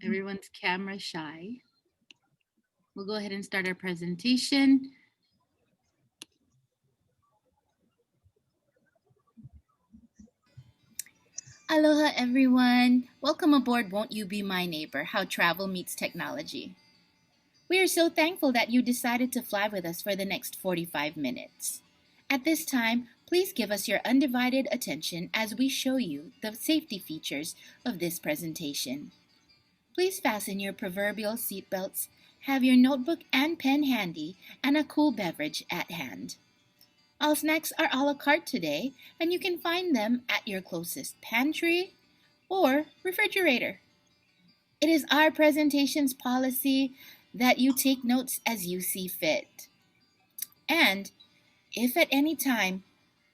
Everyone's camera shy. We'll go ahead and start our presentation. Aloha everyone! Welcome aboard Won't You Be My Neighbor, How Travel Meets Technology. We are so thankful that you decided to fly with us for the next 45 minutes. At this time, please give us your undivided attention as we show you the safety features of this presentation. Please fasten your proverbial seatbelts, have your notebook and pen handy, and a cool beverage at hand. All snacks are a la carte today, and you can find them at your closest pantry or refrigerator. It is our presentation's policy that you take notes as you see fit. And if at any time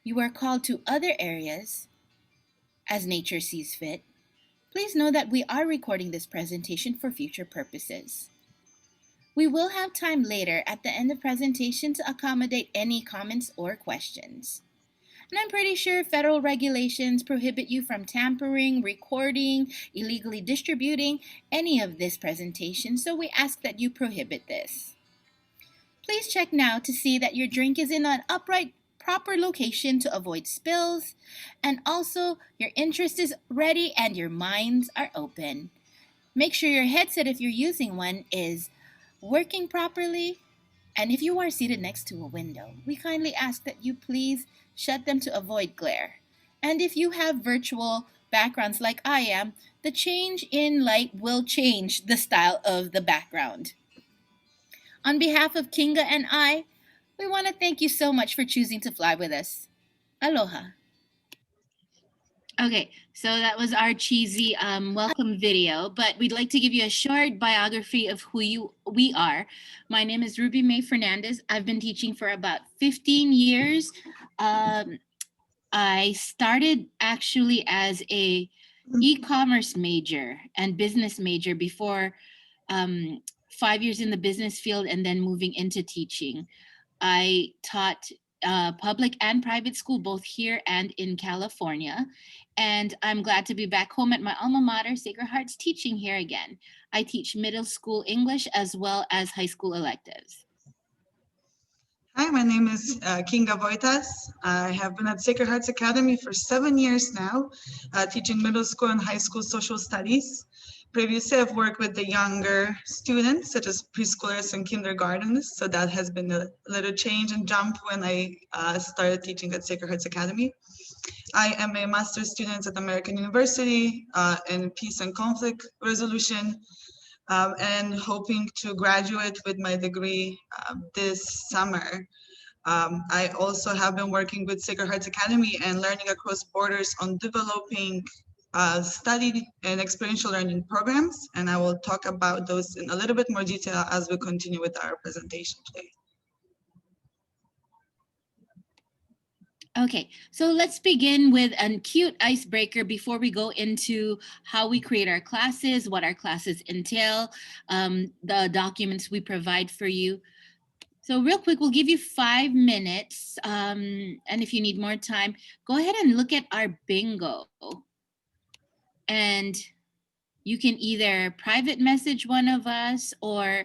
you are called to other areas as nature sees fit, please know that we are recording this presentation for future purposes. We will have time later at the end of the presentation to accommodate any comments or questions. And I'm pretty sure federal regulations prohibit you from tampering, recording, illegally distributing any of this presentation, so we ask that you prohibit this. Please check now to see that your drink is in an upright, proper location to avoid spills, and also your interest is ready and your minds are open. Make sure your headset, if you're using one, is working properly. And if you are seated next to a window, we kindly ask that you please shut them to avoid glare. And if you have virtual backgrounds like I am, the change in light will change the style of the background. On behalf of Kinga and I, we want to thank you so much for choosing to fly with us. Aloha. Okay, so that was our cheesy welcome video, but we'd like to give you a short biography of who we are. My name is May Fernandez. I've been teaching for about 15 years. I started actually as a e-commerce major and business major before 5 years in the business field and then moving into teaching. I taught public and private school, both here and in California. And I'm glad to be back home at my alma mater, Sacred Hearts, teaching here again. I teach middle school English as well as high school electives. Hi, my name is Kinga Wojtas. I have been at Sacred Hearts Academy for 7 years now, teaching middle school and high school social studies. Previously, I've worked with the younger students, such as preschoolers and kindergartens, so that has been a little change and jump when I started teaching at Sacred Hearts Academy. I am a master's student at American University in Peace and Conflict Resolution, and hoping to graduate with my degree this summer. I also have been working with Sacred Hearts Academy and learning across borders on developing study and experiential learning programs, and I will talk about those in a little bit more detail as we continue with our presentation today. Okay, so let's begin with a cute icebreaker before we go into how we create our classes, what our classes entail, the documents we provide for you. So real quick, we'll give you 5 minutes. And if you need more time, go ahead and look at our bingo. And you can either private message one of us or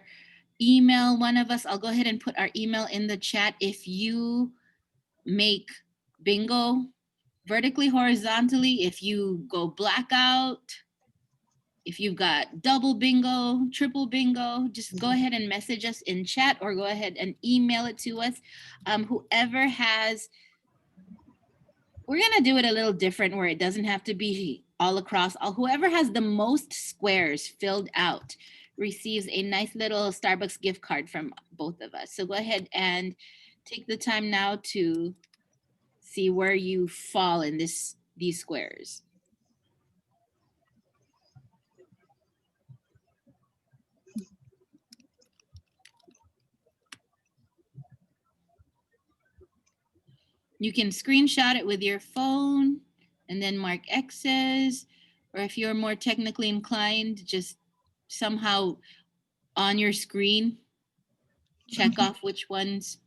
email one of us. I'll go ahead and put our email in the chat. If you make bingo vertically, horizontally, if you go blackout, if you've got double bingo, triple bingo, just go ahead and message us in chat or go ahead and email it to us. Whoever has, we're gonna do it a little different where it doesn't have to be all across. Whoever has the most squares filled out receives a nice little Starbucks gift card from both of us. So go ahead and take the time now to see where you fall in these squares. You can screenshot it with your phone and then mark X's, or if you're more technically inclined, just somehow on your screen, check off which ones.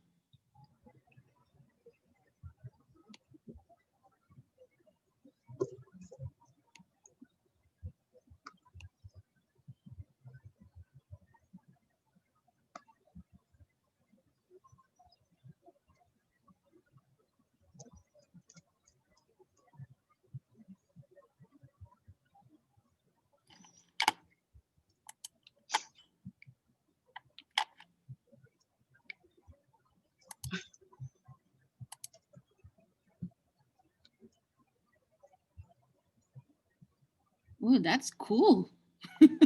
Oh, that's cool. Yeah, we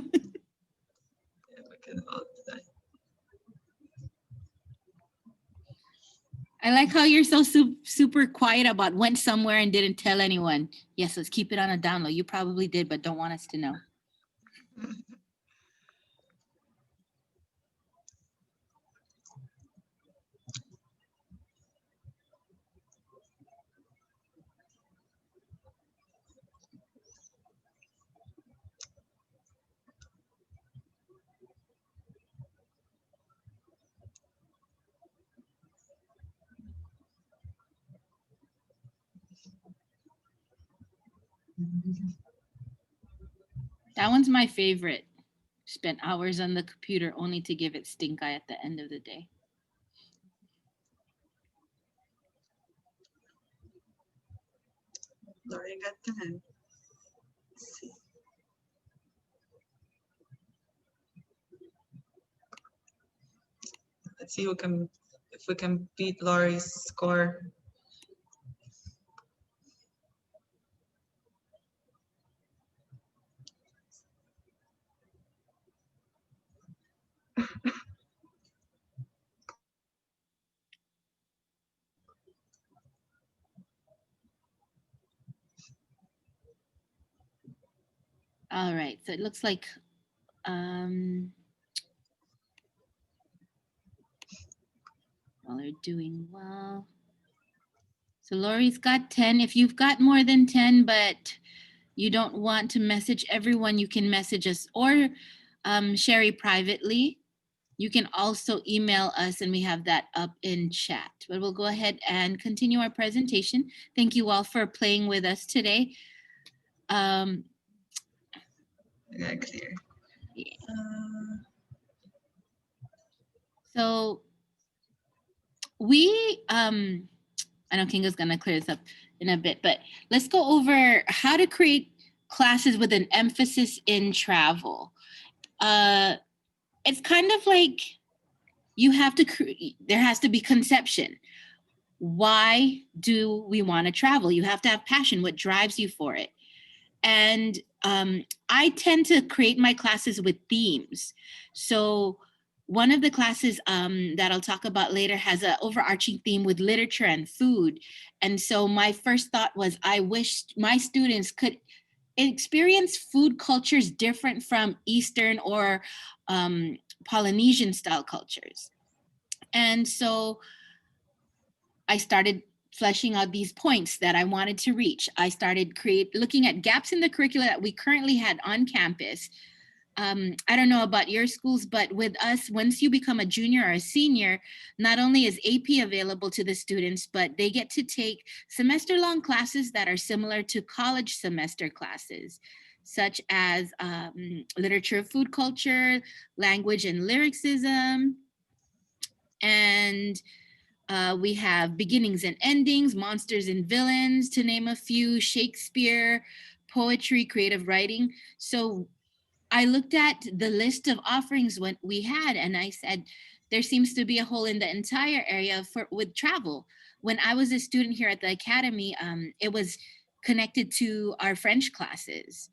can all do that. I like how you're so super quiet about went somewhere and didn't tell anyone. Yes, let's keep it on a down low. You probably did, but don't want us to know. That one's my favorite. Spent hours on the computer only to give it stink eye at the end of the day. Lori got 10. Let's see. Let's see if we can beat Lori's score. All right, so it looks like well, they're doing well. So Lori's got 10. If you've got more than 10, but you don't want to message everyone, you can message us or Sherry privately. You can also email us and we have that up in chat. But we'll go ahead and continue our presentation. Thank you all for playing with us today. Yeah, clear. Yeah. So we, I know Kinga's gonna clear this up in a bit, but let's go over how to create classes with an emphasis in travel. It's kind of like you have to there has to be conception. Why do we want to travel? You have to have passion. What drives you for it? And I tend to create my classes with themes. So one of the classes that I'll talk about later has an overarching theme with literature and food. And so my first thought was I wished my students could experience food cultures different from Eastern or Polynesian style cultures. And so I started fleshing out these points that I wanted to reach. I started looking at gaps in the curricula that we currently had on campus. I don't know about your schools, but with us, once you become a junior or a senior, not only is AP available to the students, but they get to take semester-long classes that are similar to college semester classes, such as literature, food culture, language and lyricism, and we have beginnings and endings, monsters and villains, to name a few, Shakespeare, poetry, creative writing. So I looked at the list of offerings when we had, and I said, there seems to be a hole in the entire area with travel. When I was a student here at the academy, it was connected to our French classes.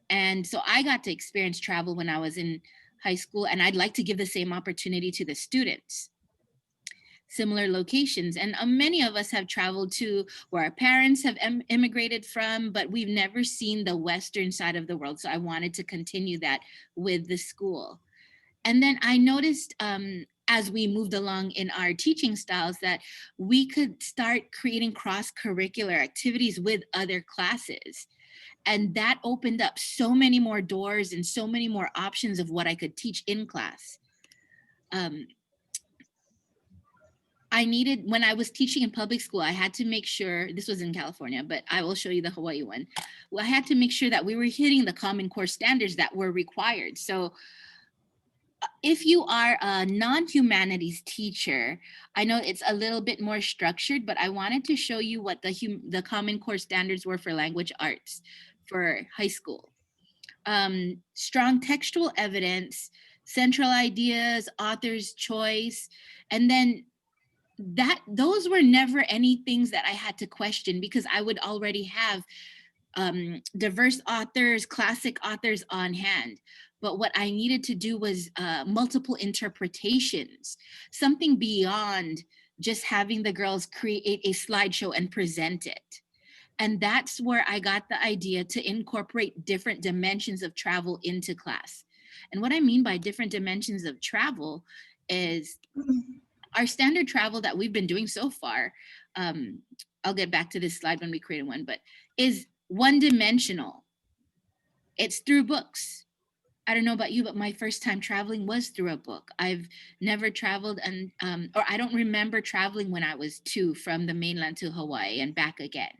And so I got to experience travel when I was in high school, and I'd like to give the same opportunity to the students. Similar locations, and many of us have traveled to where our parents have immigrated from, but we've never seen the western side of the world. So I wanted to continue that with the school. And then I noticed as we moved along in our teaching styles that we could start creating cross-curricular activities with other classes. And that opened up so many more doors and so many more options of what I could teach in class. When I was teaching in public school, I had to make sure, this was in California, but I will show you the Hawaii one. Well, I had to make sure that we were hitting the Common Core standards that were required. So if you are a non-humanities teacher, I know it's a little bit more structured, but I wanted to show you what the Common Core standards were for language arts for high school. Strong textual evidence, central ideas, author's choice, and then those were never any things that I had to question because I would already have diverse authors, classic authors on hand. But what I needed to do was multiple interpretations, something beyond just having the girls create a slideshow and present it. And that's where I got the idea to incorporate different dimensions of travel into class. And what I mean by different dimensions of travel is our standard travel that we've been doing so far. I'll get back to this slide when we create one, but is one dimensional. It's through books. I don't know about you, but my first time traveling was through a book. I've never traveled and, or I don't remember traveling when I was 2 from the mainland to Hawaii and back again.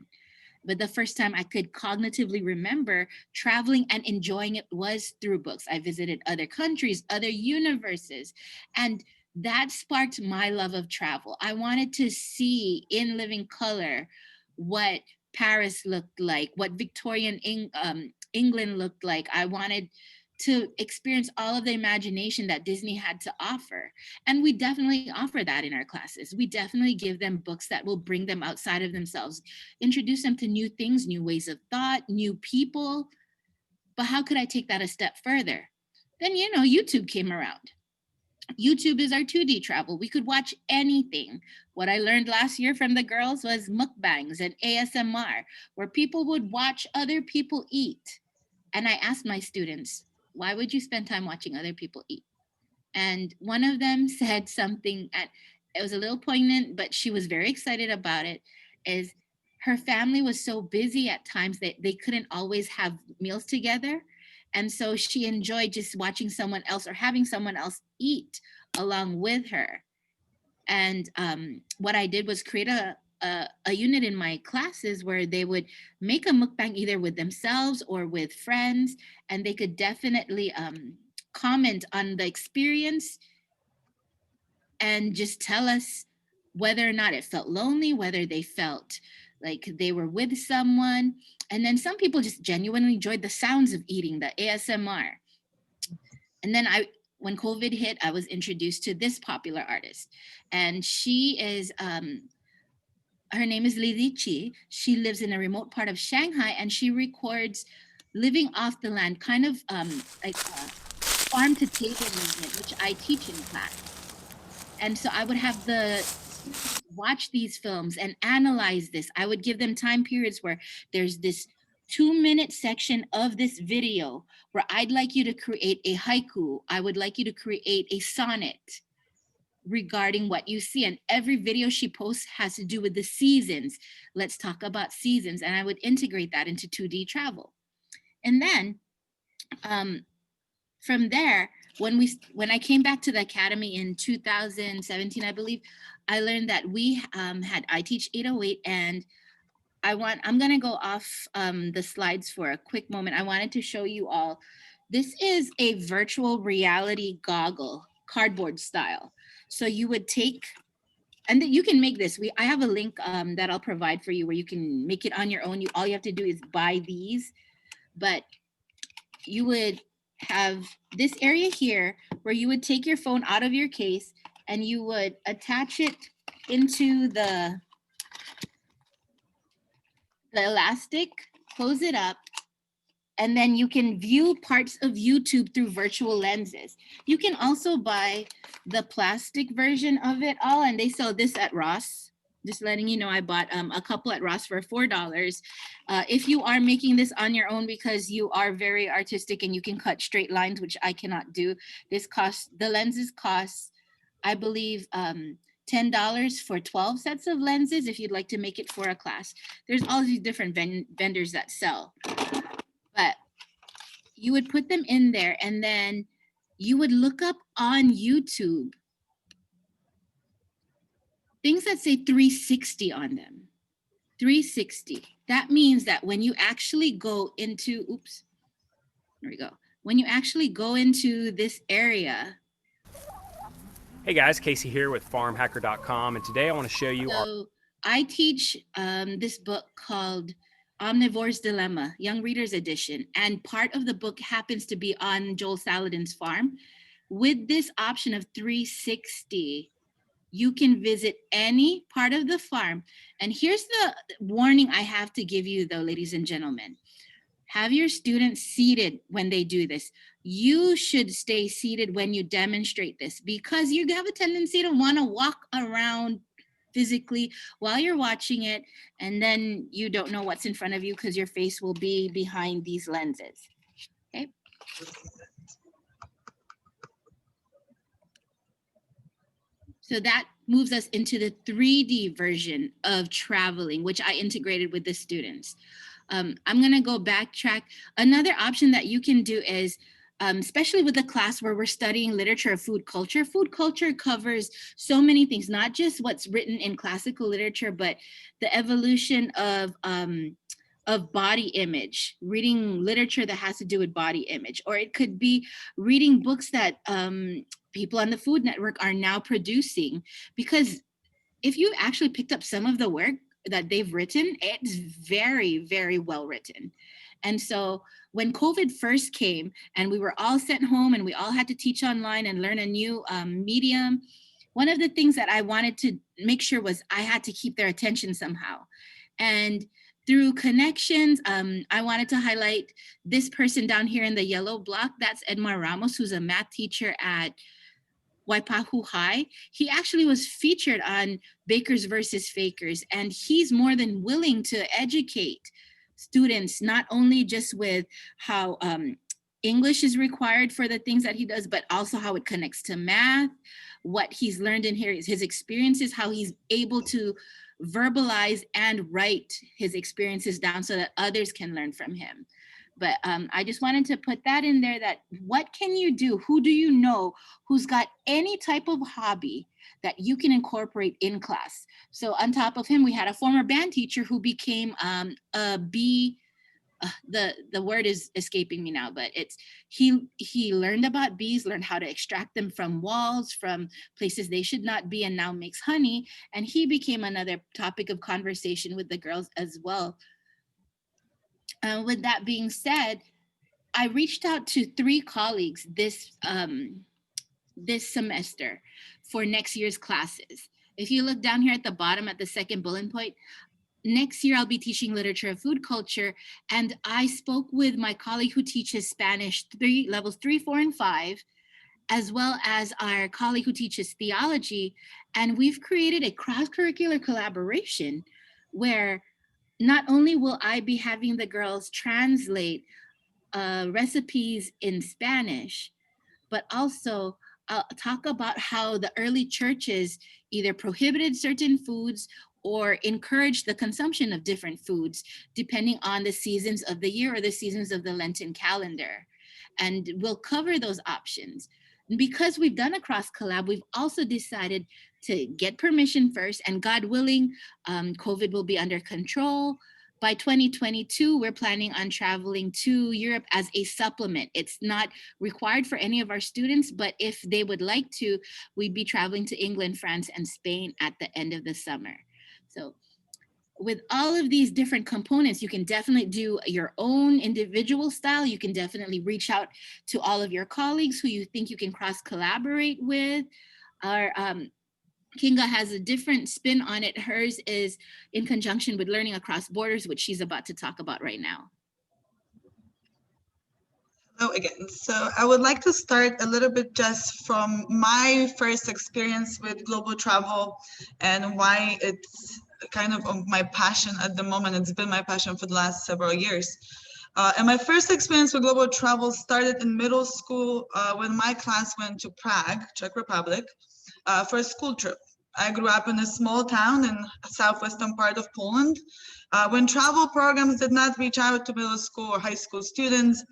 But the first time I could cognitively remember traveling and enjoying it was through books. I visited other countries, other universes, and that sparked my love of travel. I wanted to see in living color what Paris looked like, what Victorian England looked like. I wanted to experience all of the imagination that Disney had to offer. And we definitely offer that in our classes. We definitely give them books that will bring them outside of themselves, introduce them to new things, new ways of thought, new people. But how could I take that a step further? Then, YouTube came around. YouTube is our 2D travel. We could watch anything. What I learned last year from the girls was mukbangs and ASMR, where people would watch other people eat. And I asked my students, why would you spend time watching other people eat? And one of them said something, and it was a little poignant, but she was very excited about it, is her family was so busy at times that they couldn't always have meals together. And so she enjoyed just watching someone else or having someone else eat along with her. And what I did was create a unit in my classes where they would make a mukbang either with themselves or with friends, and they could definitely comment on the experience and just tell us whether or not it felt lonely, whether they felt like they were with someone. And then some people just genuinely enjoyed the sounds of eating, the ASMR. And then when COVID hit, I was introduced to this popular artist, and she is her name is Lily Chi. She lives in a remote part of Shanghai, and she records living off the land, kind of like a farm to table movement, which I teach in class. And so I would have the students watch these films and analyze this. I would give them time periods where there's this 2-minute section of this video where I'd like you to create a haiku. I would like you to create a sonnet regarding what you see. And every video she posts has to do with the seasons. Let's talk about seasons. And I would integrate that into 2D travel. And then from there, when I came back to the academy in 2017, I believe, I learned that we I teach 808, and I'm gonna go off the slides for a quick moment. I wanted to show you all, this is a virtual reality goggle, cardboard style. So you would take, and you can make this. I have a link that I'll provide for you where you can make it on your own. All you have to do is buy these, but you would have this area here where you would take your phone out of your case and you would attach it into the elastic, close it up, and then you can view parts of YouTube through virtual lenses. You can also buy the plastic version of it all, and they sell this at Ross. Just letting you know, I bought a couple at Ross for $4. If you are making this on your own because you are very artistic and you can cut straight lines, which I cannot do, the lenses cost, I believe, $10 for 12 sets of lenses if you'd like to make it for a class. There's all these different vendors that sell. But you would put them in there, and then you would look up on YouTube things that say 360 on them. 360. That means that when you actually go into, there we go. When you actually go into this area. Hey guys, Casey here with farmhacker.com, and today I want to show you I teach this book called Omnivore's Dilemma, Young Readers Edition, and part of the book happens to be on Joel Salatin's farm. With this option of 360, you can visit any part of the farm. And here's the warning I have to give you though, ladies and gentlemen. Have your students seated when they do this. You should stay seated when you demonstrate this, because you have a tendency to want to walk around physically while you're watching it, and then you don't know what's in front of you because your face will be behind these lenses. Okay. So that moves us into the 3D version of traveling, which I integrated with the students. I'm going to go backtrack. Another option that you can do is, especially with the class where we're studying literature of food culture covers so many things, not just what's written in classical literature, but the evolution of body image, reading literature that has to do with body image, or it could be reading books that people on the Food Network are now producing. Because if you actually picked up some of the work that they've written, it's very, very well written. And so when COVID first came and we were all sent home and we all had to teach online and learn a new medium, one of the things that I wanted to make sure was I had to keep their attention somehow. And through connections, I wanted to highlight this person down here in the yellow block. That's Edmond Ramos, who's a math teacher at Waipahu High. He actually was featured on Bakers versus Fakers, and he's more than willing to educate students, not only just with how English is required for the things that he does, but also how it connects to math, what he's learned in here, his experiences, how he's able to verbalize and write his experiences down so that others can learn from him. But I just wanted to put that in there, that what can you do? Who do you know who's got any type of hobby that you can incorporate in class? So on top of him, we had a former band teacher who became a bee. The word is escaping me now, but it's he learned about bees, learned how to extract them from walls, from places they should not be, and now makes honey. And he became another topic of conversation with the girls as well. With that being said, I reached out to 3 colleagues this semester for next year's classes. If you look down here at the bottom at the second bullet point, next year I'll be teaching literature of food culture, and I spoke with my colleague who teaches Spanish levels 3, 4, and 5, as well as our colleague who teaches theology, and we've created a cross-curricular collaboration where not only will I be having the girls translate recipes in Spanish, but also I'll talk about how the early churches either prohibited certain foods or encouraged the consumption of different foods, depending on the seasons of the year or the seasons of the Lenten calendar. And we'll cover those options. And because we've done a cross collab, we've also decided to get permission first, and God willing, COVID will be under control. By 2022, we're planning on traveling to Europe as a supplement. It's not required for any of our students, but if they would like to, we'd be traveling to England, France, and Spain at the end of the summer. So with all of these different components, you can definitely do your own individual style. You can definitely reach out to all of your colleagues who you think you can cross collaborate with. Our Kinga has a different spin on it. Hers is in conjunction with learning across borders, which she's about to talk about right now. Hello again. So I would like to start a little bit just from my first experience with global travel and why it's kind of my passion at the moment. It's been my passion for the last several years. And my first experience with global travel started in middle school when my class went to Prague, Czech Republic, for a school trip. I grew up in a small town in the southwestern part of Poland. When travel programs did not reach out to middle school or high school students,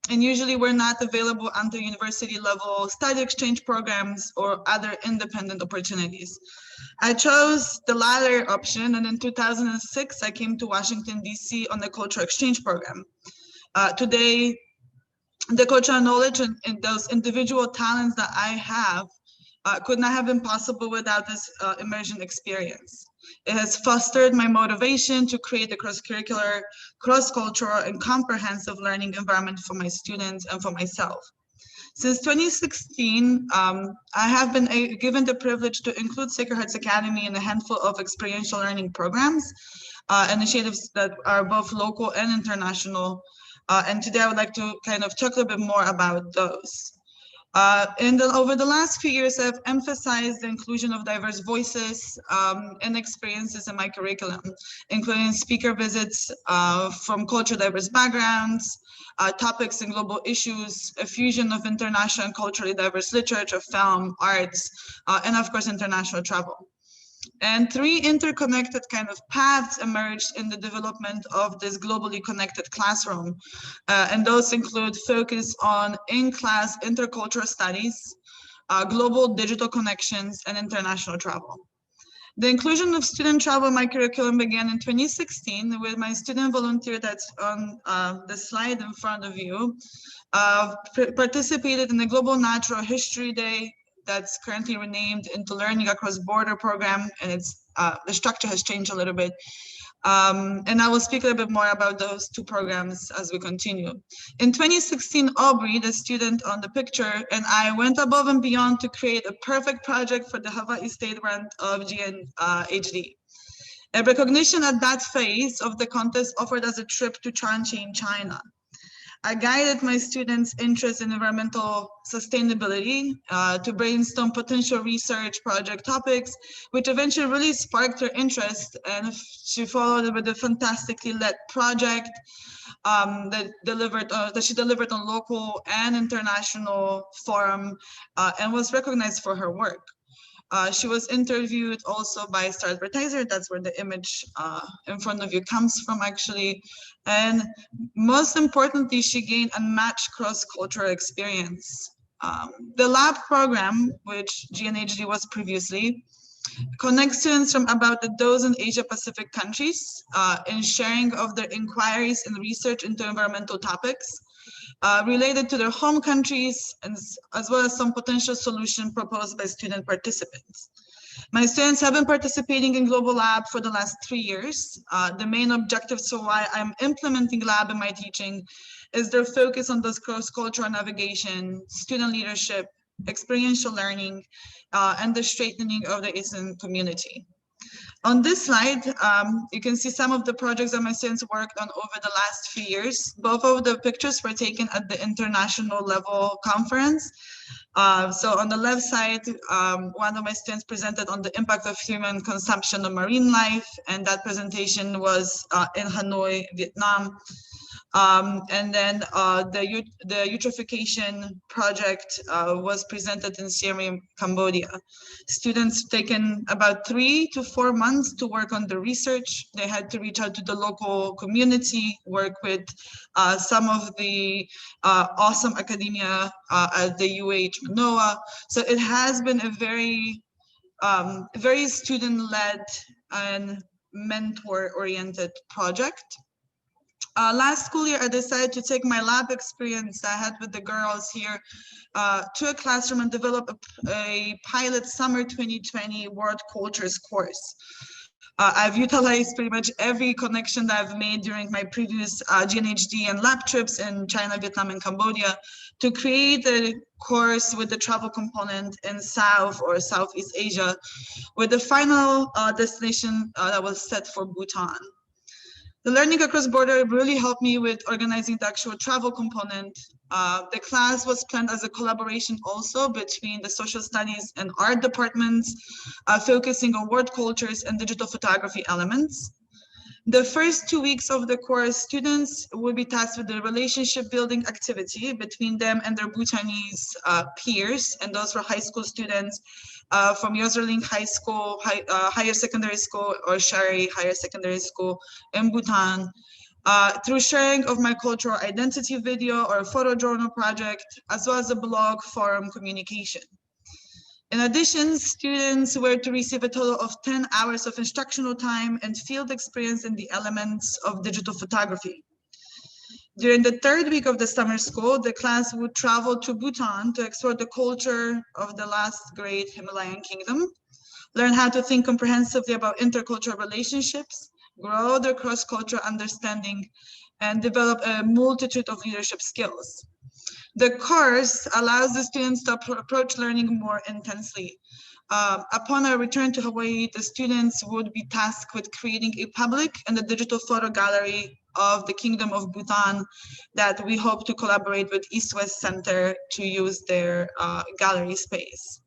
and usually were not available under university level study exchange programs or other independent opportunities. I chose the latter option, and in 2006, I came to Washington, D.C. on the cultural exchange program. Today, the cultural knowledge and those individual talents that I have could not have been possible without this immersion experience. It has fostered my motivation to create a cross-curricular, cross-cultural, and comprehensive learning environment for my students and for myself. Since 2016, I have been given the privilege to include Sacred Hearts Academy in a handful of experiential learning programs, initiatives that are both local and international, And today I would like to kind of talk a little bit more about those. Over the last few years, I've emphasized the inclusion of diverse voices and experiences in my curriculum, including speaker visits from culturally diverse backgrounds, topics and global issues, a fusion of international and culturally diverse literature, film, arts, and of course, international travel. And three interconnected kind of paths emerged in the development of this globally connected classroom. And those include focus on in-class intercultural studies, global digital connections, and international travel. The inclusion of student travel in my curriculum began in 2016 with my student volunteer that's on the slide in front of you, participated in the Global Natural History Day that's currently renamed into Learning Across Border program, and it's the structure has changed a little bit. And I will speak a little bit more about those two programs as we continue. In 2016, Aubrey, the student on the picture, and I went above and beyond to create a perfect project for the Hawaii State Grant of GNHD. A recognition at that phase of the contest offered us a trip to Chongqing, China. I guided my students' interest in environmental sustainability to brainstorm potential research project topics, which eventually really sparked her interest, and she followed with a fantastically led project that she delivered on local and international forum and was recognized for her work. She was interviewed also by Star Advertiser. That's where the image in front of you comes from, actually. And most importantly, she gained unmatched cross-cultural experience. The lab program, which GNHD was previously, connects students from about a dozen Asia-Pacific countries in sharing of their inquiries and research into environmental topics related to their home countries, and as well as some potential solution proposed by student participants. My students have been participating in Global Lab for the last 3 years. The main objectives for why I'm implementing Lab in my teaching is their focus on this cross-cultural navigation, student leadership, experiential learning, and the strengthening of the ASEAN community. On this slide, you can see some of the projects that my students worked on over the last few years. Both of the pictures were taken at the international level conference. So on the left side, one of my students presented on the impact of human consumption on marine life, and that presentation was in Hanoi, Vietnam. And then the eutrophication project was presented in Siem Reap, Cambodia. Students taken about 3 to 4 months to work on the research. They had to reach out to the local community, work with some of the awesome academia at the UH Manoa. So it has been a very, very student-led and mentor-oriented project. Last school year, I decided to take my lab experience I had with the girls here to a classroom and develop a pilot summer 2020 World Cultures course. I've utilized pretty much every connection that I've made during my previous GNHD and lab trips in China, Vietnam, and Cambodia to create a course with the travel component in South or Southeast Asia, with the final destination that was set for Bhutan. The Learning Across Border really helped me with organizing the actual travel component. The class was planned as a collaboration also between the social studies and art departments, focusing on world cultures and digital photography elements. The first 2 weeks of the course, students will be tasked with the relationship building activity between them and their Bhutanese peers, and those were high school students from Yoserling High School, Higher Secondary School, or Shari Higher Secondary School in Bhutan, through sharing of my cultural identity video or photo journal project, as well as a blog forum communication. In addition, students were to receive a total of 10 hours of instructional time and field experience in the elements of digital photography. During the third week of the summer school, the class would travel to Bhutan to explore the culture of the last great Himalayan kingdom, learn how to think comprehensively about intercultural relationships, grow their cross-cultural understanding, and develop a multitude of leadership skills. The course allows the students to approach learning more intensely. Upon our return to Hawaii, the students would be tasked with creating a public and a digital photo gallery of the Kingdom of Bhutan that we hope to collaborate with East-West Center to use their gallery space.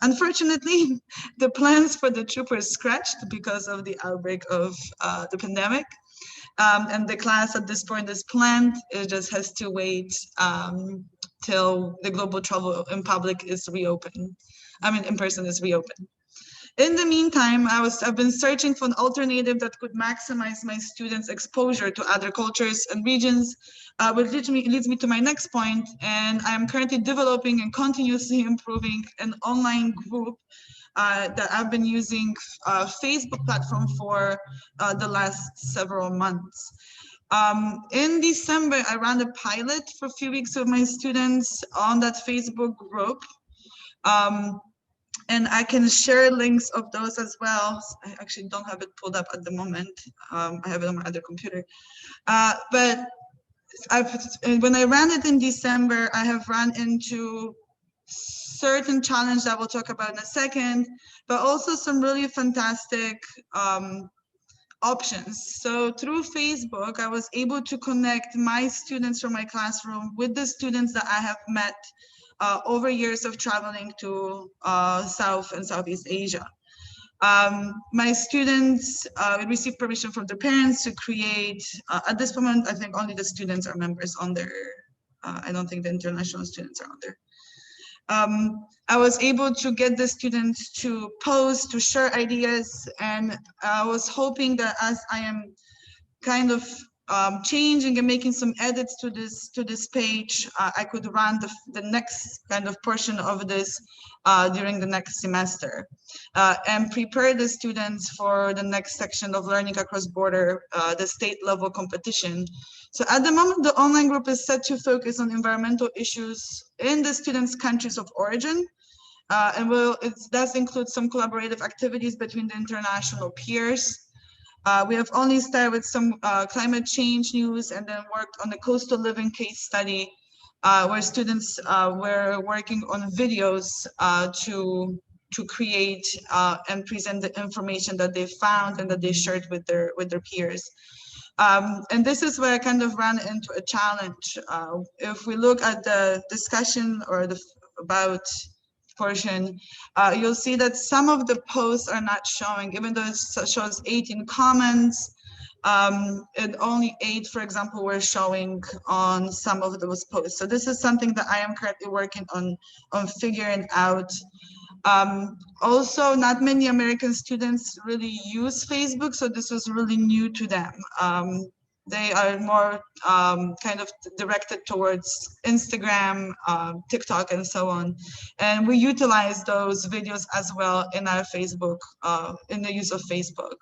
Unfortunately, the plans for the trip were scratched because of the outbreak of the pandemic. And the class at this point is planned. It just has to wait till the global travel in public is reopened. I mean, in person is reopened. In the meantime, I've been searching for an alternative that could maximize my students' exposure to other cultures and regions, which leads me to my next point. And I'm currently developing and continuously improving an online group that I've been using Facebook platform for the last several months. In December, I ran a pilot for a few weeks with my students on that Facebook group. And I can share links of those as well. I actually don't have it pulled up at the moment. I have it on my other computer. But when I ran it in December, I have run into certain challenge that we'll talk about in a second, but also some really fantastic options. So through Facebook, I was able to connect my students from my classroom with the students that I have met over years of traveling to South and Southeast Asia. My students received permission from their parents to create, at this moment, I think only the students are members on there. I don't think the international students are on there. I was able to get the students to post, to share ideas, and I was hoping that as I am kind of changing and making some edits to this page, I could run the next kind of portion of this during the next semester and prepare the students for the next section of learning across border, the state level competition. So at the moment, the online group is set to focus on environmental issues in the students' countries of origin. And it does include some collaborative activities between the international peers. We have only started with some climate change news and then worked on the coastal living case study where students were working on videos to create and present the information that they found and that they shared with their peers. And this is where I kind of ran into a challenge. If we look at the discussion or the about portion, you'll see that some of the posts are not showing, even though it shows 18 comments, and only 8, for example, were showing on some of those posts. So this is something that I am currently working on figuring out. Also, not many American students really use Facebook, so this was really new to them. They are more kind of directed towards Instagram, TikTok, and so on. And we utilize those videos as well in our Facebook, in the use of Facebook.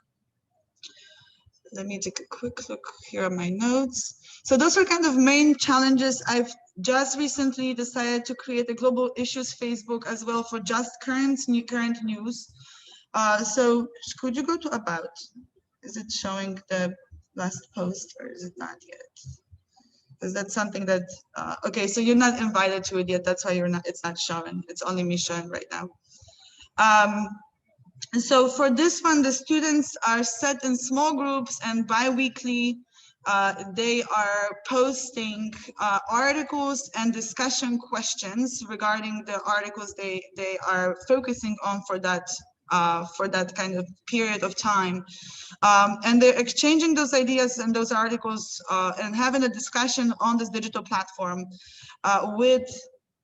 Let me take a quick look here at my notes. So those are kind of main challenges. I've just recently decided to create a global issues Facebook as well for just current news. So could you go to about? Is it showing the last post or is it not yet? Because that's something that, okay, so you're not invited to it yet. That's why it's not showing. It's only me showing right now. So for this one, the students are set in small groups and bi-weekly. They are posting articles and discussion questions regarding the articles they are focusing on for that kind of period of time. And they're exchanging those ideas and those articles and having a discussion on this digital platform with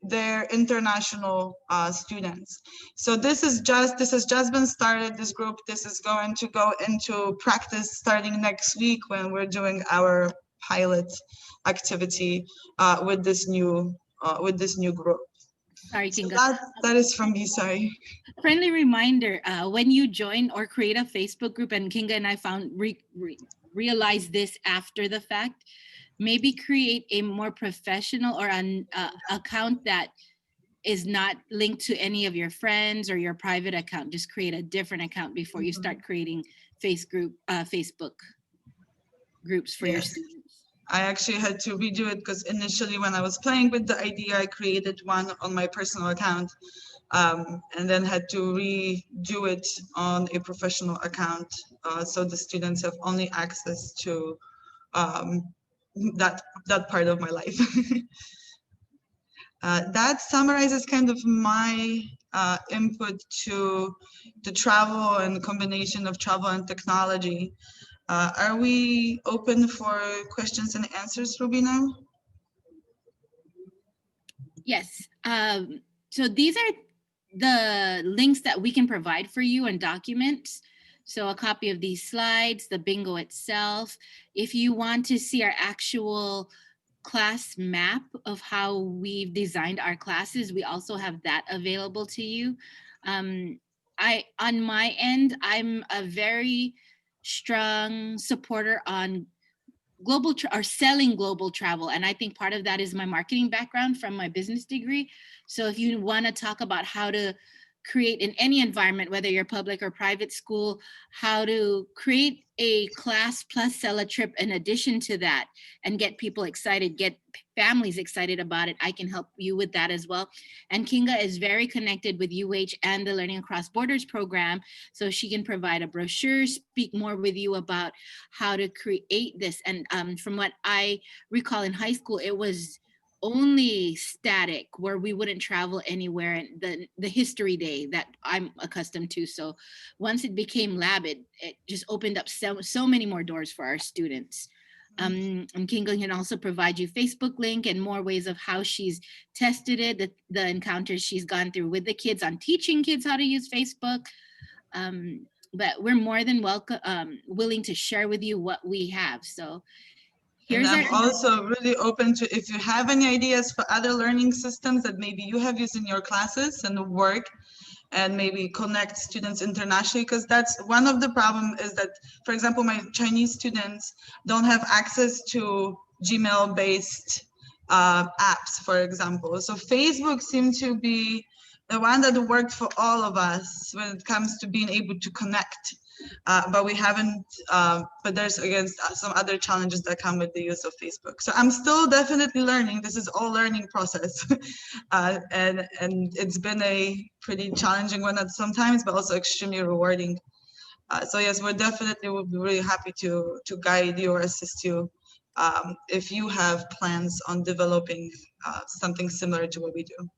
their international students. So this has just been started, this group. This is going to go into practice starting next week when we're doing our pilot activity with this new group. Sorry, So Kinga. that is from me, sorry. Friendly reminder, when you join or create a Facebook group, and Kinga and I realized this after the fact, maybe create a more professional or an account that is not linked to any of your friends or your private account. Just create a different account before you start creating Facebook groups for your students. I actually had to redo it because initially when I was playing with the idea, I created one on my personal account and then had to redo it on a professional account. So the students have only access to um, that part of my life. That summarizes kind of my input to the travel and combination of travel and technology. Are we open for questions and answers, Rubina? Yes. So these are the links that we can provide for you and documents. So a copy of these slides, the bingo itself. If you want to see our actual class map of how we've designed our classes, we also have that available to you. On my end, I'm a very strong supporter on or selling global travel, and I think part of that is my marketing background from my business degree. So if you want to talk about how to create in any environment, whether you're public or private school, how to create a class plus sell a trip in addition to that and get people excited, get families excited about it, I can help you with that as well. And Kinga is very connected with UH and the Learning Across Borders program, so she can provide a brochure, speak more with you about how to create this. And from what I recall in high school, it was only static where we wouldn't travel anywhere, and the history day that I'm accustomed to. So once it became lab, it just opened up so many more doors for our students. And Kinga can also provide you Facebook link and more ways of how she's tested it, the encounters she's gone through with the kids on teaching kids how to use Facebook. But we're more than willing to share with you what we have. So And here's I'm our also really open to, if you have any ideas for other learning systems that maybe you have used in your classes and work, and maybe connect students internationally, because that's one of the problem is that, for example, my Chinese students don't have access to Gmail based apps, for example. So Facebook seemed to be the one that worked for all of us when it comes to being able to connect. But we haven't, but there's again some other challenges that come with the use of Facebook. So I'm still definitely learning. This is all learning process. And it's been a pretty challenging one at sometimes, but also extremely rewarding. So yes, we're definitely would be really happy to guide you or assist you if you have plans on developing something similar to what we do.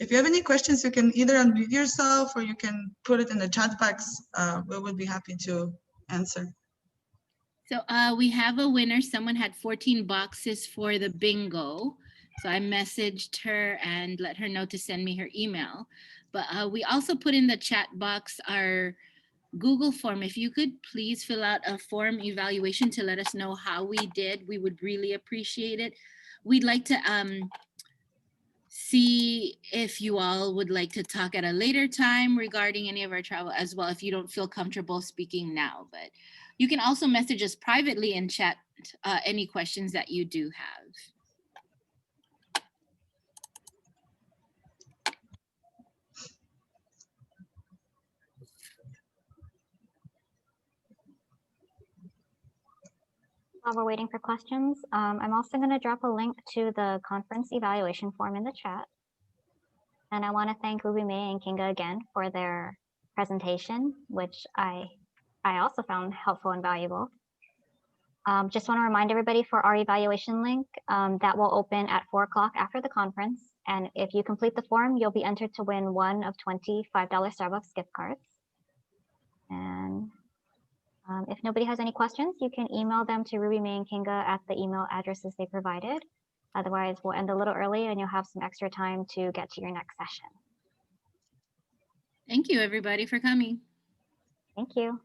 If you have any questions, you can either unmute yourself or you can put it in the chat box. We would be happy to answer. So we have a winner. Someone had 14 boxes for the bingo. So I messaged her and let her know to send me her email. But we also put in the chat box our Google form. If you could please fill out a form evaluation to let us know how we did, we would really appreciate it. We'd like to see if you all would like to talk at a later time regarding any of our travel as well, if you don't feel comfortable speaking now. But you can also message us privately in chat any questions that you do have. While we're waiting for questions, I'm also going to drop a link to the conference evaluation form in the chat. And I want to thank Ruby, May, and Kinga again for their presentation, which I also found helpful and valuable. Just want to remind everybody for our evaluation link that will open at 4 o'clock after the conference. And if you complete the form, you'll be entered to win one of 20 $5 Starbucks gift cards. And if nobody has any questions, you can email them to Ruby, May, and Kinga at the email addresses they provided. Otherwise, we'll end a little early and you'll have some extra time to get to your next session. Thank you, everybody, for coming. Thank you.